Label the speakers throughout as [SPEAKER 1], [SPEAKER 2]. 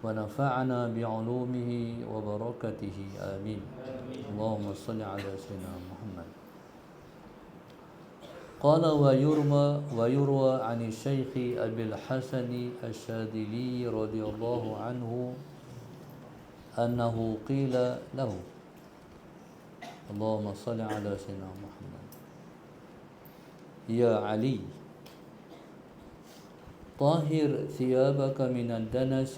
[SPEAKER 1] ونفعنا بعلومه وبركته آمين. اللهم صل على سيدنا محمد. قال ويروى عن الشيخ أبي الحسن الشاذلي رضي الله عنه أنه قيل له اللهم صل على سيدنا محمد يا علي طهر ثيابك من الدنس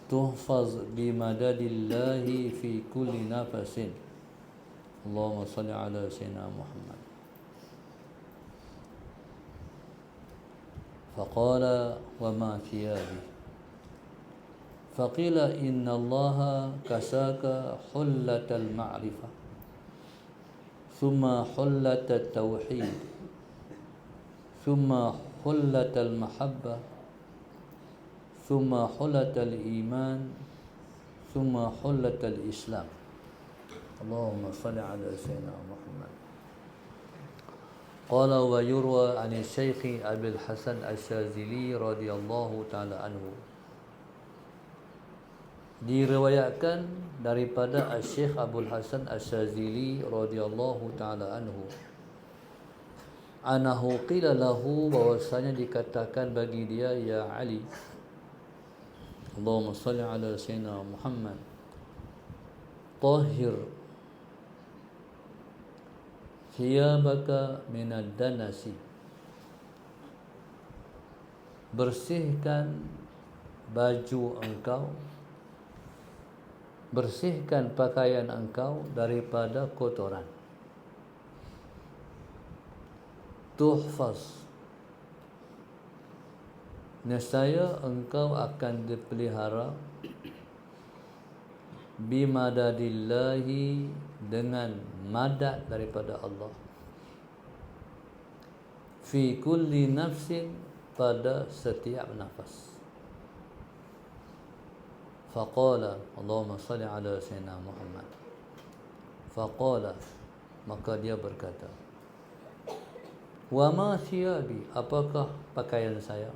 [SPEAKER 1] تحفظ بمدد الله في كل نفس. اللهم صل على سيدنا محمد. فقال وما ثيابي؟ فقيل إن الله كساك حلة المعرفة ثم حلة التوحيد ثم حلة المحبة ثم حلة الإيمان ثم حلة الإسلام. اللهم صل على سيدنا محمد. قال ويروى عن الشيخ أبي الحسن الشاذلي رضي الله تعالى عنه, diriwayatkan daripada Syekh Abdul Hasan Asy-Syadzili radhiyallahu taala anhu, anahu qila lahu, bahwasanya dikatakan bagi dia, ya Ali, Allahumma salli ala sayyidina Muhammad, tahhir thiyabaka minad danasi, bersihkan baju engkau, bersihkan pakaian engkau daripada kotoran. Tuhfaz, nescaya engkau akan dipelihara, bimadadillahi, dengan madad daripada Allah, fi kulli nafsin, pada setiap nafas. Faqala, Allahumma salli ala sayyidina Muhammad. Faqala, maka dia berkata, wa ma thiyabi, apakah pakaian saya?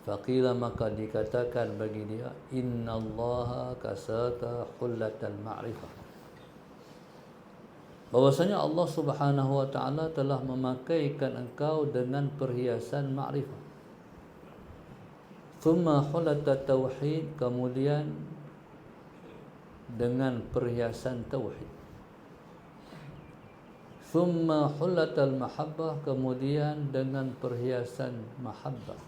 [SPEAKER 1] Faqila, maka dikatakan bagi dia, innallaha kasaka hullatal ma'rifah, bahwasanya Allah Subhanahu wa taala telah memakaikan engkau dengan perhiasan ma'rifah. Thumma hullatat tauhid, kemudian dengan perhiasan tauhid. Thumma hullatal mahabbah, kemudian dengan perhiasan mahabbah.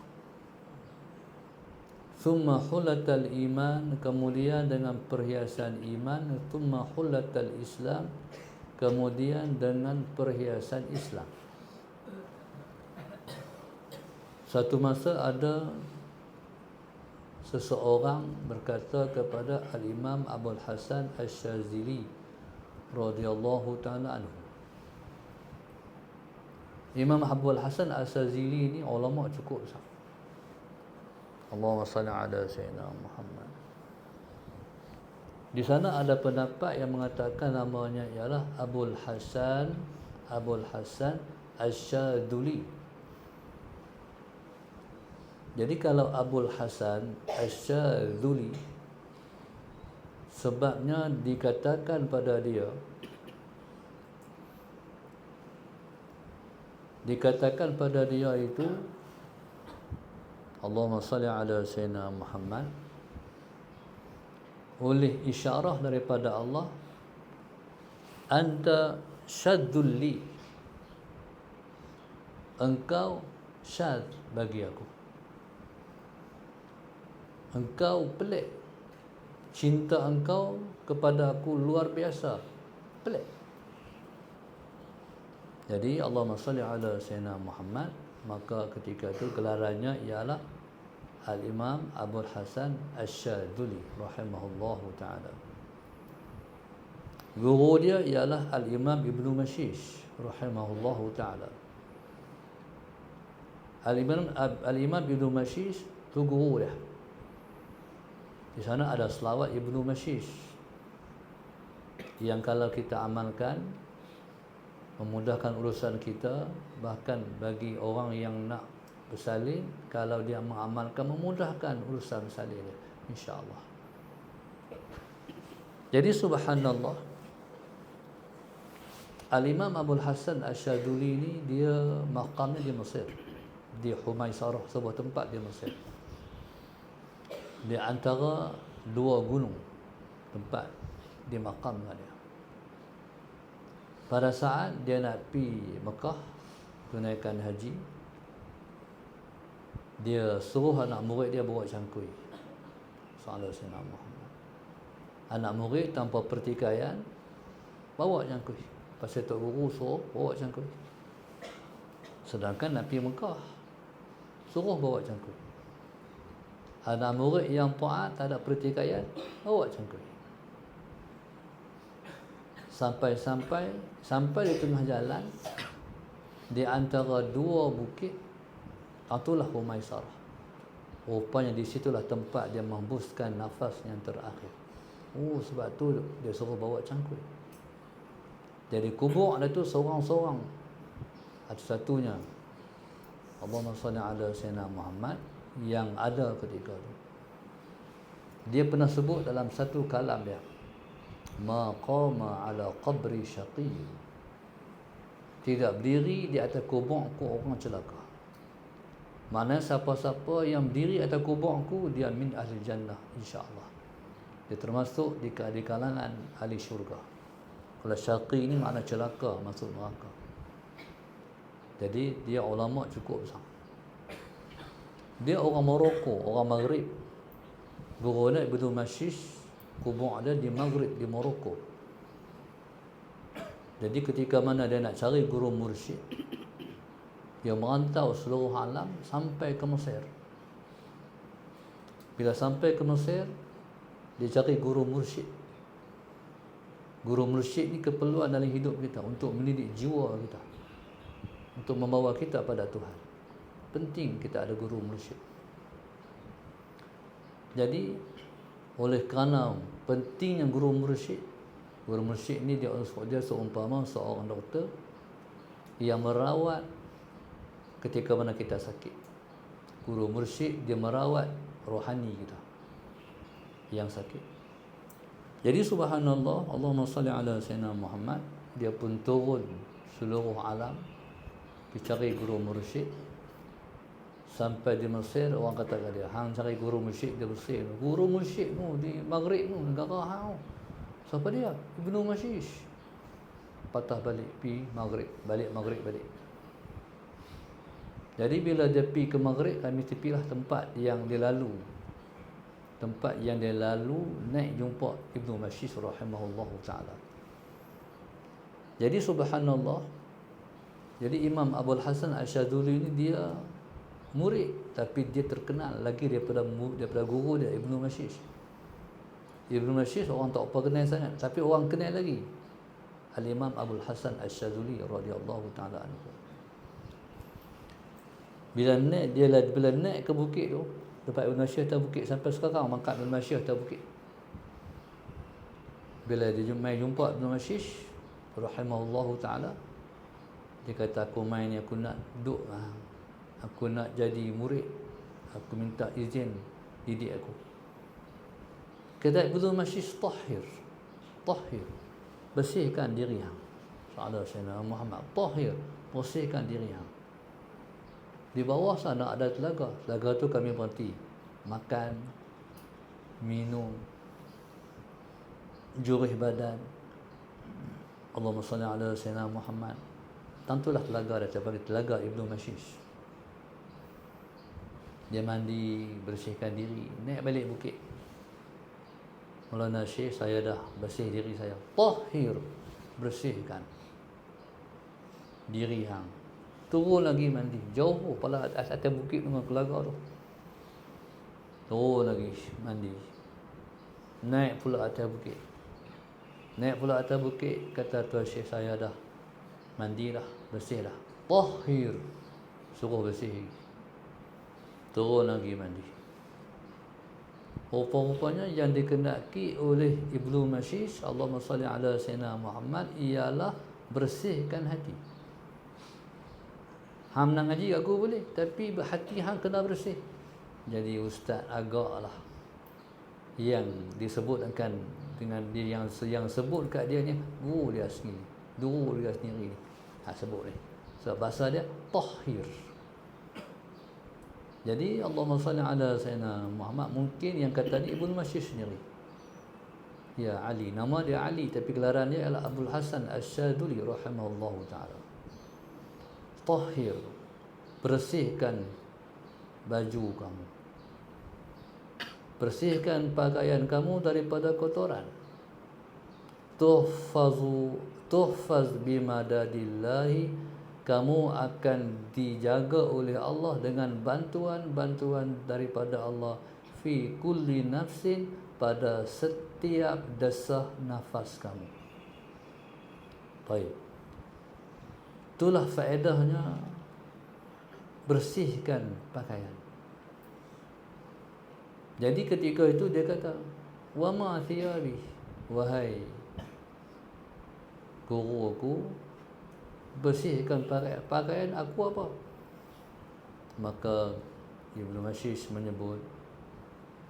[SPEAKER 1] Thumma hullatal iman, kemudian dengan perhiasan iman. Thumma hullatal islam, kemudian dengan perhiasan Islam. Satu masa ada seseorang berkata kepada Al-Imam Abul Hasan Asy-Syadzili radhiyallahu taala anhu. Imam Abul Hasan Asy-Syadzili ni ulama cukup besar. Allahumma salli ala sayyidina Muhammad. Di sana ada pendapat yang mengatakan namanya ialah Abul Hasan Asy-Syadzili. Jadi kalau Abul Hasan Asy-Syadzili, sebabnya dikatakan pada dia, itu Allahumma salli ala sayyidina Muhammad, oleh isyarah daripada Allah, anta syadzulli, engkau syadz bagi aku, engkau pelik, cinta engkau kepada aku luar biasa, pelik. Jadi Allahumma salli ala sayyidina Muhammad, maka ketika itu gelarannya ialah Al-Imam Abul Hasan Asy-Syadzili rahimahullahu ta'ala. Guru dia ialah Al-Imam Ibnu Mashish rahimahullahu ta'ala. Al-Imam Ibnu Mashish tu guru dia. Di sana ada selawat Ibnu Mashish yang kalau kita amalkan memudahkan urusan kita, bahkan bagi orang yang nak bersalin. Kalau dia mengamalkan, memudahkan urusan bersalin dia, insya-Allah. Jadi subhanallah, Al-Imam Abul Hasan Asyaduli ni dia maqamnya di Mesir, di Humaisarah, sebuah tempat di Mesir, di antara dua gunung tempat di maqam dia. Pada saat dia nak pergi Mekah tunaikan haji, dia suruh anak murid dia bawa cangkui. Sallallahu alaihi wasallam. Anak murid tanpa pertikaian bawa cangkui. Pasal Tok Guru suruh bawa cangkui. Sedangkan nak pergi Mekah, suruh bawa cangkui. Anak murid yang taat, tak ada pertikaian, bawa cangkui. Sampai di tengah jalan, di antara dua bukit, itulah Humaisarah. Rupanya di situlah tempat dia menghembuskan nafas yang terakhir. Sebab tu dia suruh bawa cangkui. Jadi kubur dia tu seorang-seorang, satu-satunya Allahumma salli ala sayyidina Muhammad yang ada ketika itu. Dia pernah sebut dalam satu kalam dia, ma qama ala qabri syaqi, tidak berdiri di atas kuburku orang celaka. Mana siapa-siapa yang berdiri atas kuburku, dia min ahli jannah, insya-Allah. Dia termasuk di kalangan ahli syurga. Kalau syaqi ni makna celaka, masuk neraka. Jadi dia ulama cukup besar. Dia orang Morocco, orang Maghrib. Guru dia Ibnu Mashish, kubur ada di Maghrib, di Morocco. Jadi ketika mana dia nak cari guru mursyid, dia merantau seluruh alam sampai ke Mesir. Bila sampai ke Mesir, dia cari guru mursyid. Guru mursyid ni keperluan dalam hidup kita untuk mendidik jiwa kita, untuk membawa kita pada Tuhan. Penting kita ada guru mursyid. Jadi oleh kerana pentingnya guru mursyid ni dia seumpama seorang doktor yang merawat ketika mana kita sakit. Guru mursyid dia merawat rohani kita yang sakit. Jadi subhanallah, Allahumma salli ala sayyidina Muhammad, dia pun turun seluruh alam pergi cari guru mursyid. Sampai di Mesir, orang kata kat dia, hang cari guru mursyid dia Mesir. Guru mursyid tu di Maghrib tu, negara hang. Siapa dia? Ibnu Mashish. Patah balik pi Maghrib, balik. Jadi bila dia pi ke Maghrib, kami mesti pilah tempat yang dia lalu. Tempat yang dia lalu naik jumpa Ibnu Mashish rahimahullahu ta'ala. Jadi subhanallah, jadi Imam Abul Hasan Asyaduli ni dia murid, tapi dia terkenal lagi daripada guru dia Ibnu Mashish. Ibnu Mashish orang tak apa kenal sangat, tapi orang kenal lagi Al-Imam Abul Hasan Asyaduli radhiyallahu ta'ala anhu. Bila naik ke bukit tu, tempat Ibn Mashish atas bukit, sampai sekarang mangkat Ibn Mashish atas bukit. Bila dia jumpa Ibn Mashish rahimahullahu ta'ala, dia kata, aku main ni, aku nak duduk, aku nak jadi murid, aku minta izin didik aku. Kata Ibn Mashish, tahir, bersihkan diri hang. Sallallahu alaihi wasallam Muhammad, tahir, bersihkan diri hang. Di bawah sana ada telaga. Telaga tu kami berhenti makan, minum, jurih badan. Allahumma salli ala sayyidina Muhammad. Tentulah telaga dia panggil telaga Ibnu Mashish. Dia mandi, bersihkan diri, naik balik bukit. Maulana Syekh, saya dah bersih diri saya. Tahir, bersihkan diri hang. Turun lagi mandi, jauh pala atas bukit dengan telaga tu. Turun lagi mandi, naik pula atas bukit. Kata Tuan Syekh, saya dah mandi dah, bersih dah. Tahir, suruh bersih. Turun lagi mandi. Rupa-rupanya yang dikehendaki oleh Ibnu Mashish, Allahumma salli ala sayyidina Muhammad, ialah bersihkan hati. Hang nak ngaji aku boleh, tapi hati hang kena bersih. Jadi ustaz agaklah yang disebutkan dengan dia yang sebut kat dia ni guru dia sendiri. Guru dia sendiri. Sebut ni. Sebab bahasa dia tahhir. Jadi Allahumma salli ala sayyidina Muhammad, mungkin yang kata ni Ibnu Masih sendiri. Ya Ali, nama dia Ali tapi gelaran dia adalah Abdul Hasan Asy-Syadzili rahimahullahu taala. Tahhir, bersihkan baju kamu. Bersihkan pakaian kamu daripada kotoran. Tuhfaz bimadadillahi, kamu akan dijaga oleh Allah dengan bantuan-bantuan daripada Allah, fi kulli nafsin, pada setiap desah nafas kamu. Baik. Itulah faedahnya bersihkan pakaian. Jadi ketika itu dia kata, wa ma thiyabi, wahai guru aku, bersihkan pakaian aku apa? Maka Ibnu Mashish menyebut,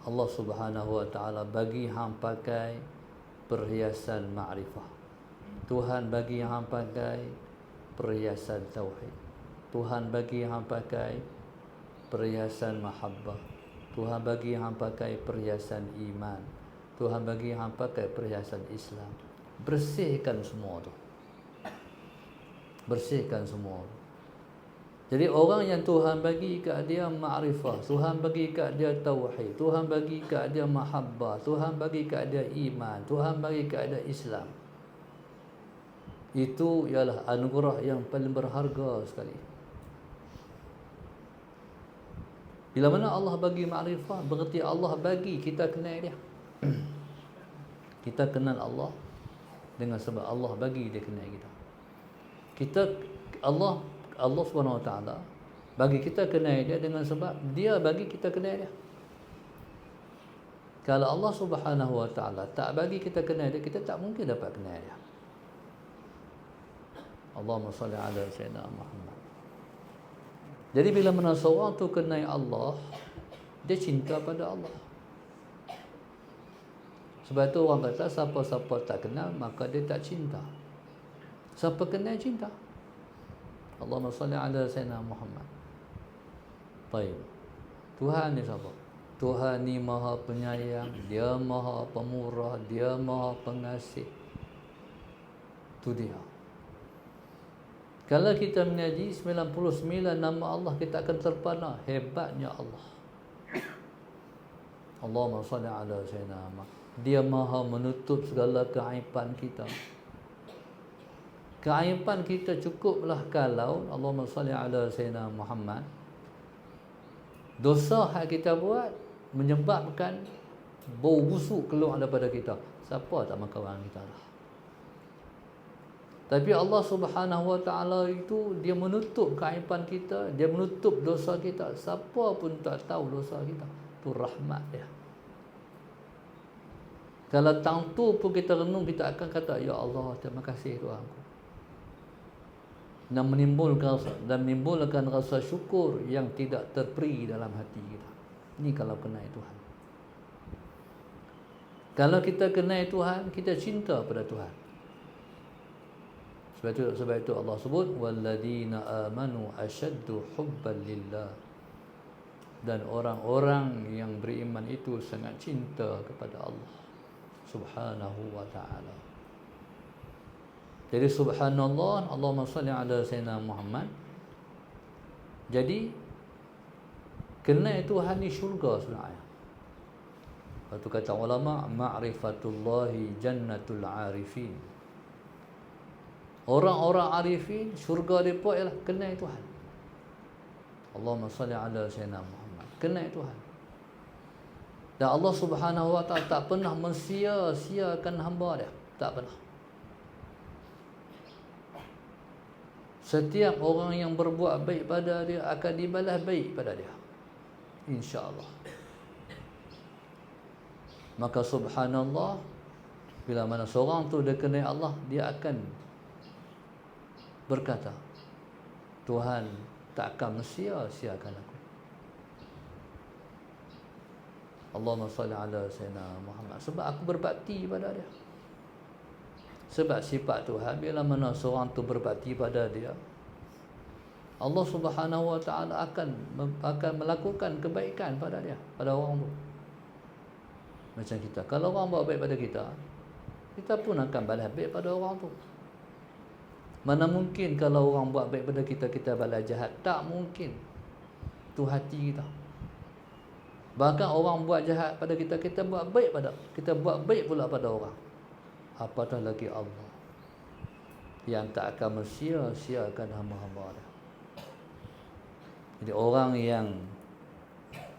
[SPEAKER 1] Allah Subhanahu wa taala bagi hang pakai perhiasan ma'rifah. Tuhan bagi hang pakai perhiasan tauhid. Tuhan bagi hang pakai perhiasan mahabbah. Tuhan bagi hang pakai perhiasan iman. Tuhan bagi hang pakai perhiasan Islam. Bersihkan semua tu. Bersihkan semua. Jadi orang yang Tuhan bagi kat dia ma'rifah, Tuhan bagi kat dia tauhid, Tuhan bagi kat dia mahabbah, Tuhan bagi kat dia iman, Tuhan bagi kat dia Islam. Itu ialah anugerah yang paling berharga sekali. Bila mana Allah bagi ma'rifah, berarti Allah bagi kita kenal dia. Kita kenal Allah dengan sebab Allah bagi dia kenal kita. Allah Subhanahu Wa Taala bagi kita kenal dia dengan sebab dia bagi kita kenal dia. Kalau Allah Subhanahu Wa Taala tak bagi kita kenal dia, kita tak mungkin dapat kenal dia. Allahumma salli ala sayyidina Muhammad. Jadi bila mana seorang tu kenal Allah, dia cinta pada Allah. Sebab tu orang kata siapa-siapa tak kenal maka dia tak cinta. Siapa kenal cinta. Allahumma salli ala sayyidina Muhammad. Baik. Tuhan ni siapa? Tuhan ni Maha Penyayang, Dia Maha Pemurah, Dia Maha Pengasih. Tu dia. Kalau kita mengaji 99 nama Allah, kita akan terpana hebatnya Allah. Allahumma salli ala sayyidina Muhammad. Dia Maha menutup segala keaiban kita. Keaiban kita cukuplah kalau Allahumma salli ala sayyidina Muhammad, dosa yang kita buat menyebabkan bau busuk keluar daripada kita. Siapa tak makan orang kita lah. Tapi Allah Subhanahu Wa Taala itu dia menutup keaiban kita, dia menutup dosa kita. Siapa pun tak tahu dosa kita. Itu rahmat dia. Kalau tang tu pun kita renung, kita akan kata, ya Allah, terima kasih Tuhanku. Dan menimbulkan rasa syukur yang tidak terperi dalam hati kita. Ini kalau kenal Tuhan. Kalau kita kenal Tuhan, kita cinta pada Tuhan. Sebab itu Allah sebut walladzina amanu asyaddu hubban lillah. Dan orang-orang yang beriman itu sangat cinta kepada Allah Subhanahu wa taala. Jadi subhanallah, Allahumma salli ala sayyidina Muhammad. Jadi kenal Tuhan ni syurga sebenarnya. Lepas kata ulama, ma'rifatullahi jannatul arifin. Orang-orang arifin, syurga mereka ialah kenal Tuhan. Allahumma salli ala sayyidina Muhammad. Kenal Tuhan. Dan Allah Subhanahu wa taala tak pernah mensia-siakan hamba dia. Tak pernah. Setiap orang yang berbuat baik pada dia akan dibalas baik pada dia, insya-Allah. Maka subhanallah, bila mana seorang tu dia kenal Allah, dia akan berkata, Tuhan tak akan sia-siakan aku. Allahumma salli ala Sayyidina Muhammad. Sebab aku berbakti pada dia. Sebab sifat Tuhan, bila mana seorang tu berbakti pada dia, Allah Subhanahu Wa Taala akan melakukan kebaikan pada dia, pada orang tu. Macam kita, kalau orang buat baik pada kita, kita pun akan balas baik pada orang tu. Mana mungkin kalau orang buat baik pada kita, kita balas jahat? Tak mungkin. Itu hati kita. Bahkan orang buat jahat pada kita, kita buat baik pula pada orang. Apatah lagi Allah yang tak akan sia-siakan hamba-hamba dia. Jadi orang yang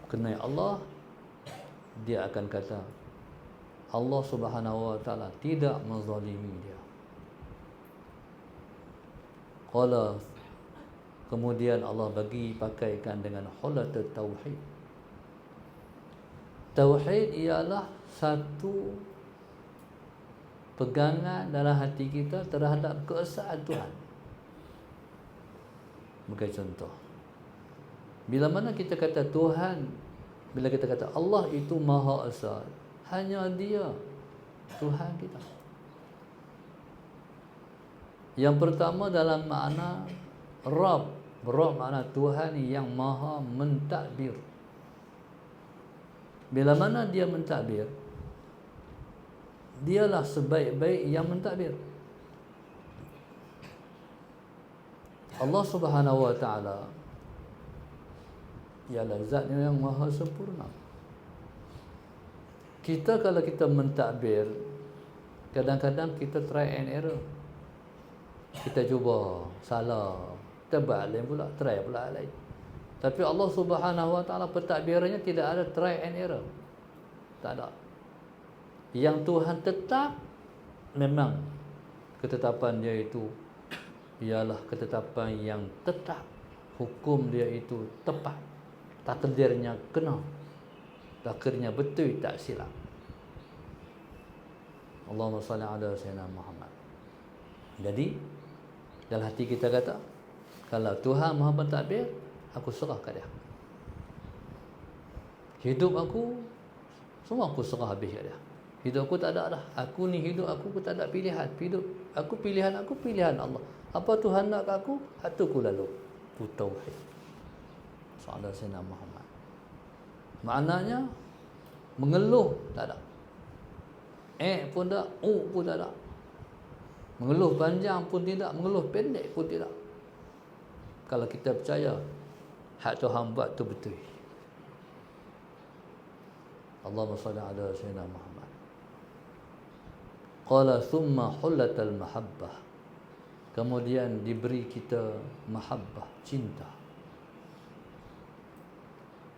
[SPEAKER 1] kenal Allah, dia akan kata Allah Subhanahu Wa Taala tidak menzalimi dia. Qala, kemudian Allah bagi pakaikan dengan hulatut tauhid. Tauhid ialah satu pegangan dalam hati kita terhadap keesaan Tuhan. Sebagai contoh, bila mana kita kata Tuhan, bila kita kata Allah itu Maha Esa, hanya Dia Tuhan kita. Yang pertama dalam makna Rabb. Rabb makna Tuhan yang Maha mentadbir. Bila mana Dia mentadbir, Dialah sebaik-baik yang mentadbir. Allah Subhanahu Wa Taala ialah zat yang maha sempurna. Kita kalau kita mentadbir, kadang-kadang kita try and error. Kita cuba, salah, kita buat lain pula, try pula lain. Tapi Allah Subhanahu Wa Taala pentadbirannya tidak ada try and error. Tak ada. Yang Tuhan tetap, memang ketetapan Dia itu ialah ketetapan yang tetap. Hukum Dia itu tepat. Takdirnya kena. Takdirnya betul, tak silap. Allahumma salli ala Sayyidina Muhammad. Jadi dalam hati kita kata, kalau Tuhan Maha mentadbir, aku serah kat Dia. Hidup aku, semua aku serah habis kat Dia. Hidup aku tak ada dah. Aku ni hidup aku tak ada pilihan. Hidup aku, pilihan Allah. Apa Tuhan nak kat aku, hatu aku lalu. Itu tauhid. Sallallahu Sayyidina Muhammad. Maknanya mengeluh tak ada. Pun tak, pun tak ada. Mengeluh panjang pun tidak, mengeluh pendek pun tidak. Kalau kita percaya hak Tuhan buat tu betul. Allahumma salli ala Sayyidina Muhammad. Qala thumma hullatal mahabbah. Kemudian diberi kita mahabbah, cinta.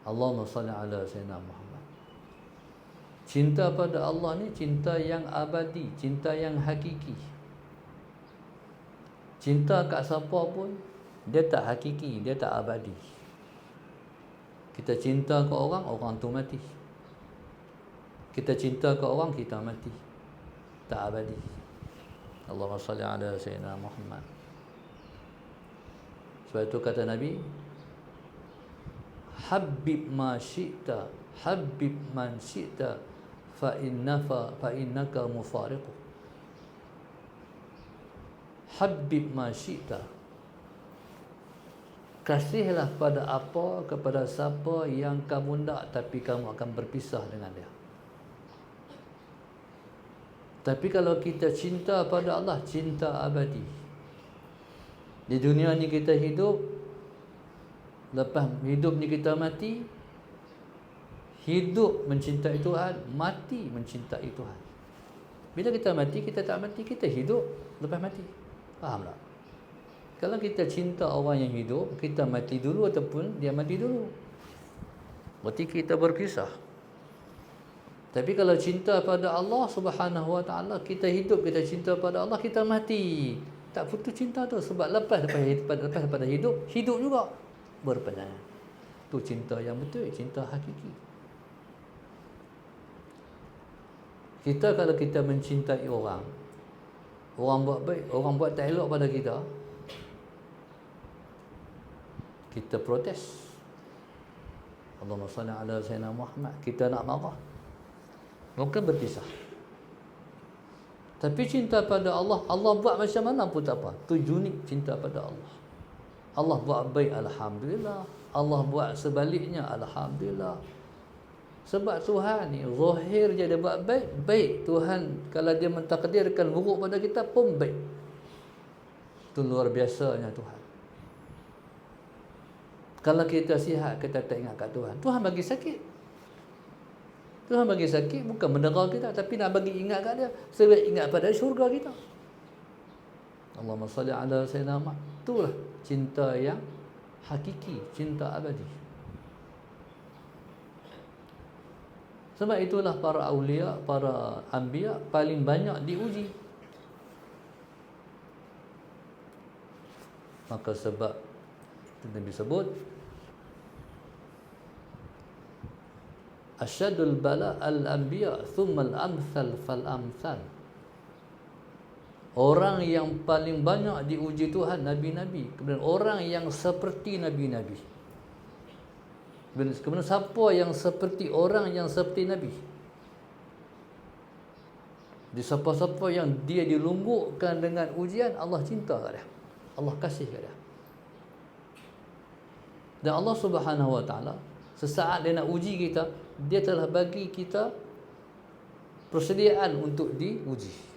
[SPEAKER 1] Allahumma salli ala Sayyidina Muhammad. Cinta pada Allah ni cinta yang abadi, cinta yang hakiki. Cinta kat siapa pun, dia tak hakiki, dia tak abadi. Kita cinta ke orang, orang tu mati. Kita cinta ke orang, kita mati. Tak abadi. Allahumma salli ala Sayyidina Muhammad. Sebab itu kata Nabi, Habib ma syi'ta, habib man syi'ta, fa innaka mufariqu. Habib ma syi'ta. Kasihlah pada apa, kepada siapa yang kamu nak, tapi kamu akan berpisah dengan dia. Tapi kalau kita cinta pada Allah, cinta abadi. Di dunia ni kita hidup, lepas hidup ni kita mati. Hidup mencintai Tuhan, mati mencintai Tuhan. Bila kita mati, kita tak mati, kita hidup lepas mati. Faham tak? Kalau kita cinta orang yang hidup, kita mati dulu ataupun dia mati dulu, berarti kita berpisah. Tapi kalau cinta pada Allah Subhanahu Wa Taala, kita hidup, kita cinta pada Allah, kita mati, tak putus cinta tu. Sebab lepas pada hidup juga berpanjangan. Tu cinta yang betul, cinta hakiki. Kita kalau kita mencintai orang, orang buat baik, orang buat tak elok pada kita, kita protes. Allahumma salli ala sayyidina Muhammad, kita nak marah, mungkin berpisah. Tapi cinta pada Allah, Allah buat macam mana pun tak apa. Tu unik cinta pada Allah. Allah buat baik, alhamdulillah. Allah buat sebaliknya, alhamdulillah. Sebab Tuhan ni zahir je dia buat baik, baik. Tuhan kalau dia mentakdirkan buruk pada kita pun baik. Itu luar biasanya Tuhan. Kalau kita sihat, kita tak ingat kat Tuhan, Tuhan bagi sakit. Tuhan bagi sakit bukan mendera kita, tapi nak bagi ingat kat dia, sebab ingat pada syurga kita. Allahumma salli ala sayyidina Muhammad. Itulah cinta yang hakiki, cinta abadi. Sebab itulah para awliya, para anbiya paling banyak diuji. Maka sebab Nabi sebut asyadul bala al-anbiya thumma al-amthal fal-amthal. Orang yang paling banyak diuji Tuhan nabi-nabi, kemudian orang yang seperti nabi-nabi. Kemudian siapa yang seperti orang yang seperti nabi? Di siapa-siapa yang dia dilunggukkan dengan ujian, Allah cinta kat dia, Allah kasih kat dia. Dan Allah Subhanahu Wa Taala sesaat dia nak uji kita, dia telah bagi kita persediaan untuk diuji.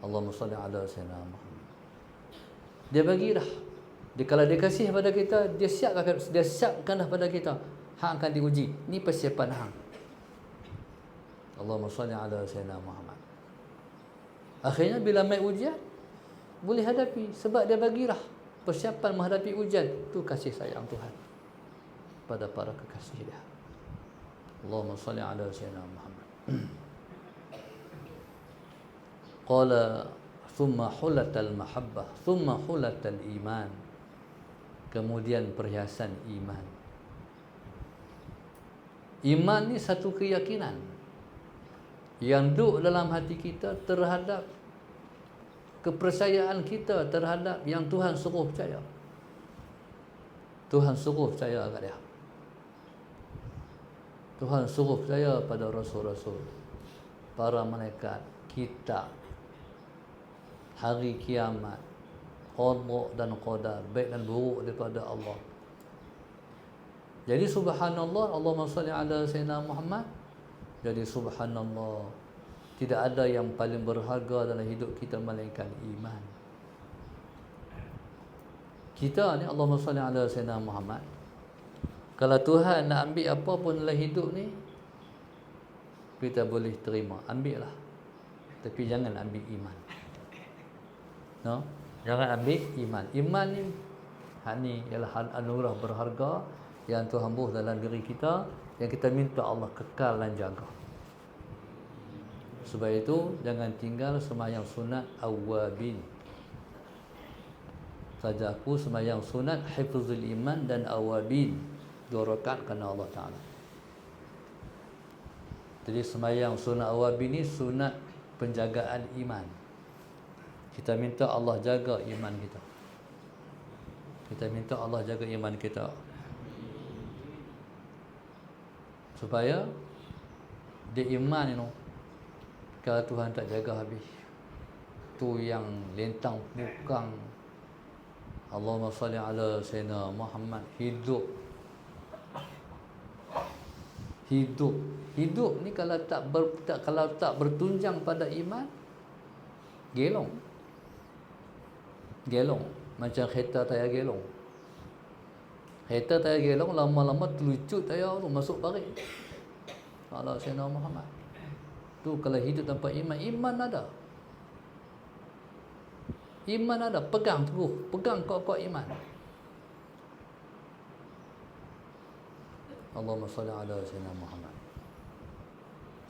[SPEAKER 1] Allahumma salli ala sayyidina Muhammad. Dia bagi dah. Dia kalau dia kasih pada kita, dia siapkan dah pada kita. Hang akan diuji. Ni persiapan hang. Allahumma salli ala sayyidina Muhammad. Akhirnya bila mai ujian, boleh hadapi sebab dia bagi dah persiapan menghadapi ujian. Tu kasih sayang Tuhan pada para kekasih dia. Allahumma salli ala sayyidina Muhammad. Qala thumma hulatal mahabbah thumma hulatal iman. Kemudian perhiasan iman. Iman ni satu keyakinan yang duduk dalam hati kita terhadap kepercayaan kita terhadap yang Tuhan suruh percaya. Tuhan suruh percaya kat dia. Tuhan suruh percaya pada rasul-rasul, para malaikat, kitab, hari kiamat, qada dan qadar, baik dan buruk daripada Allah. Jadi subhanallah, Allahumma salli ala sayyidina Muhammad. Jadi subhanallah, tidak ada yang paling berharga dalam hidup kita melainkan iman. Kita ni Allahumma salli ala sayyidina Muhammad. Kalau Tuhan nak ambil apa pun dalam hidup ni, kita boleh terima, ambil lah. Tapi jangan ambil iman. No? Jangan ambil iman. Iman ni, ni ialah anugerah berharga yang Tuhan buh dalam diri kita, yang kita minta Allah kekal dan jaga. Sebab itu jangan tinggal sembahyang sunat awabin. Saja aku sembahyang sunat hifzul iman dan awabin, 2 rakaat kerana Allah Ta'ala. Jadi sembahyang sunat awabin ni sunat penjagaan iman. Kita minta Allah jaga iman kita. Kita minta Allah jaga iman kita, supaya dia iman ni, kalau Tuhan tak jaga habis, tu yang lentang bukang. Allahumma salli ala sayyidina Muhammad. Hidup ni kalau tak bertunjang pada iman, gelong macam kereta tayar gelong. Kereta tayar gelong lama-lama terlucut tayar tu masuk parit. Allah sayyidina Muhammad. Tu kalau hidup tanpa iman, iman ada. Iman ada, pegang teguh, pegang kuat-kuat iman. Allahumma salli ala sayyidina Muhammad.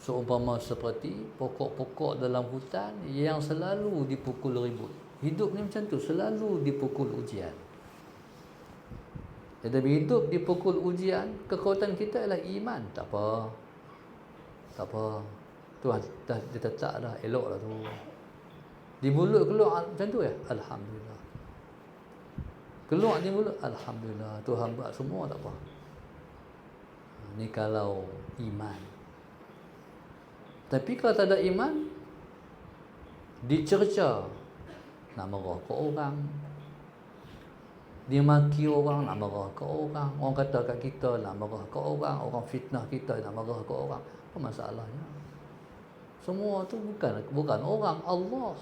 [SPEAKER 1] Seumpama seperti pokok-pokok dalam hutan yang selalu dipukul ribut. Hidup ni macam tu, selalu dipukul ujian. Jadi hidup dipukul ujian, kekuatan kita ialah iman. Tak apa. Tuhan dah dia tetap dah, elok dah tu. Di mulut keluar macam tu ya, alhamdulillah. Keluar di mulut, alhamdulillah, Tuhan buat semua, tak apa. Ni kalau iman. Tapi kalau tak ada iman, dicerca, nak marah ke orang, dia maki orang, nak marah ke orang, orang kata kat kita, nak marah ke orang, orang fitnah kita, nak marah ke orang. Apa masalahnya? Semua tu bukan orang, Allah.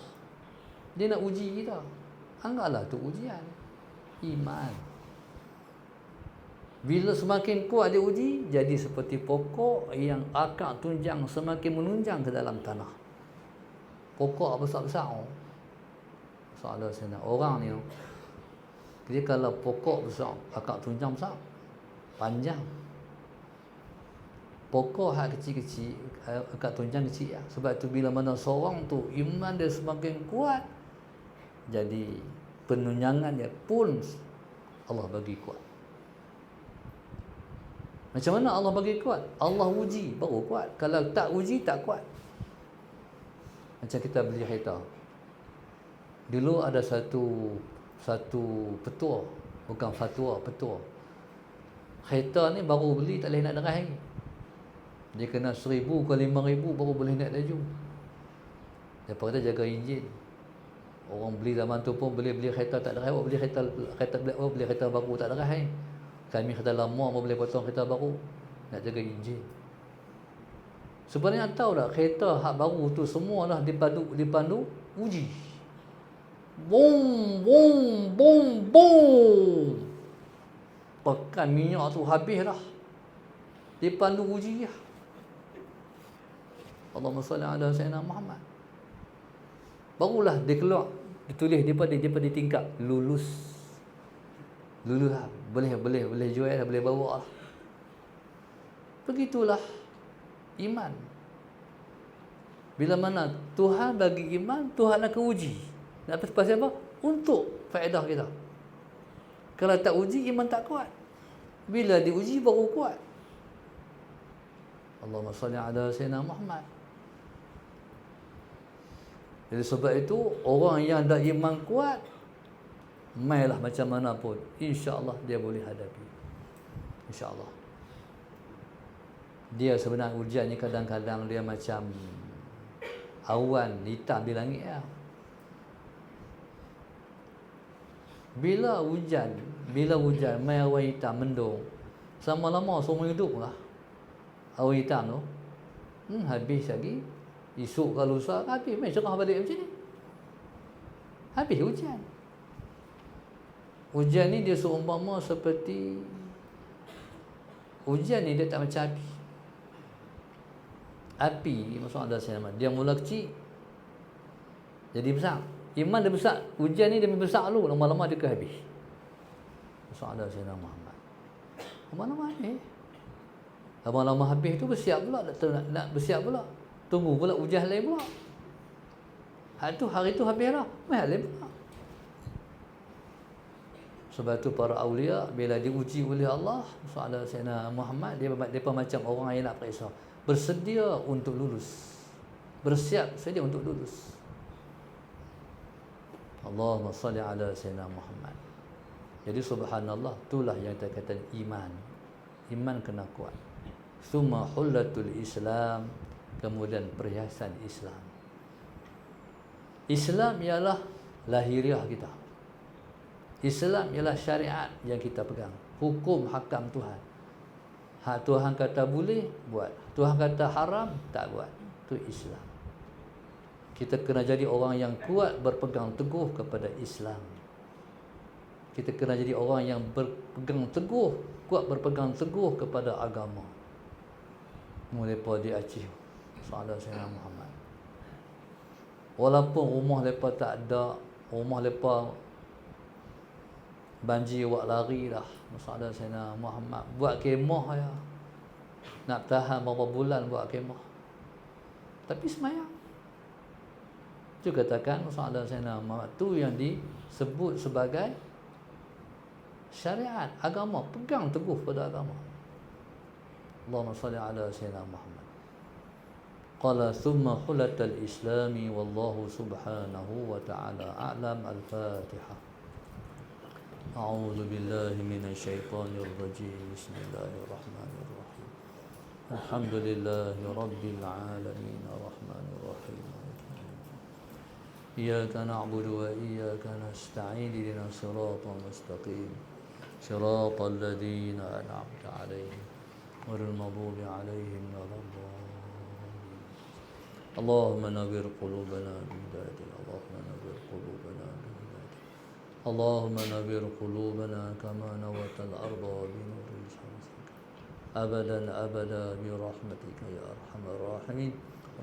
[SPEAKER 1] Dia nak uji kita. Anggaplah tu ujian. Iman. Bila semakin kuat dia uji, jadi seperti pokok yang akar tunjang semakin menunjang ke dalam tanah. Pokok besar-besar. Soalan saya nak, orang ni, dia kalau pokok besar, akar tunjang besar, panjang. Pokok hak kecil-kecil, akar tunjang kecil. Sebab tu bila mana seorang tu iman dia semakin kuat, jadi penunjangan dia pun Allah bagi kuat. Macam mana Allah bagi kuat? Allah uji baru kuat. Kalau tak uji, tak kuat. Macam kita beli kereta. Dulu ada satu petua, bukan fatwa, petua. Kereta ni baru beli tak boleh nak derah lagi. Dia kena 1,000 ke 5,000 baru boleh naik laju. Daripada jaga enjin. Orang beli zaman tu pun beli kereta tak derah, beli kereta baru tak derah lagi. Kami kereta lama boleh potong kereta baru, nak jaga enjin. Sebenarnya tahu tak, kereta hak baru tu semualah dipandu uji. Boom, boom, boom, boom. Pekan minyak tu habis dah. Dipandu uji lah. Allahumma salli ala sayyidina Muhammad. Barulah dia keluar, ditulis daripada tingkap lulus. Lulus lah. Boleh jual lah, boleh bawa lah. Begitulah iman. Bila mana Tuhan bagi iman, Tuhan akan uji. Nak pasal apa? Untuk faedah kita. Kalau tak uji, iman tak kuat. Bila diuji, baru kuat. Allahumma salli ala sayyidina Muhammad. Jadi sebab itu, orang yang ada iman kuat, mailah macam mana pun, insya-Allah dia boleh hadapi. Insya-Allah. Dia sebenarnya ujian ni kadang-kadang dia macam awan hitam di langit ya. Bila hujan mai awan hitam mendung, sama-lama semua hiduplah. Awan hitam tu habis lagi. Esok kalau lusa habis, mai cerah balik macam ni. Habis hujan. Hujan ni dia seumpama seperti, hujan ni dia tak macam api. Api maksud ada saya nama, dia mula kecil jadi besar. Iman dia besar, hujan ni dia besar dulu, lama-lama dia ke habis. Maksud ada saya nama Muhammad. Lama-lama habis. Lama-lama habis tu bersiap pula, nak bersiap pula. Tunggu pula hujan lain pula. Hari tu habis dah, mai lain pula. Sebab tu para awliya bila diuji oleh Allah, soalan Sayyidina Muhammad, mereka macam orang yang nak periksa, bersedia untuk lulus, bersiap sedia untuk lulus. Allahumma salli ala Sayyidina Muhammad. Jadi subhanallah, itulah yang kita kata iman. Iman kena kuat. Summa hullatul Islam, kemudian perhiasan Islam. Islam ialah lahiriah kita. Islam ialah syariat yang kita pegang. Hukum hakam Tuhan. Hak Tuhan kata boleh, buat. Tuhan kata haram, tak buat. Itu Islam. Kita kena jadi orang yang kuat berpegang teguh kepada Islam. Kita kena jadi orang yang berpegang teguh, kuat berpegang teguh kepada agama. Mulai pada di Aceh, soalan Sayyidina Muhammad. Walaupun rumah mereka tak ada, rumah mereka banjir buat lari dah. Masalah Sayyidina Muhammad buat kemah ya. Nak tahan berapa bulan buat kemah. Tapi semayang. Itu katakan masalah Sayyidina Muhammad tu yang disebut sebagai syariat, agama, pegang teguh pada agama. Allahumma salli ala Sayyidina Muhammad. Qala thumma hulatal islami wallahu subhanahu wa ta'ala a'lam. Al-Fatihah. أعوذ بالله من الشيطان الرجيم. بسم الله الرحمن الرحيم. الحمد لله رب العالمين الرحمن الرحيم. إياك نعبد وإياك نستعين. اهدنا الصراط المستقيم صراط الذين أنعمت عليهم غير المغضوب عليهم ولا الضالين. اللهم نور قلوبنا بهدايتك. اللهم نور قلوبنا بهدايتك. اللهم نور قلوبنا كما نورت الأرض بنور شمسك أبدا أبدا برحمتك يا أرحم الراحمين.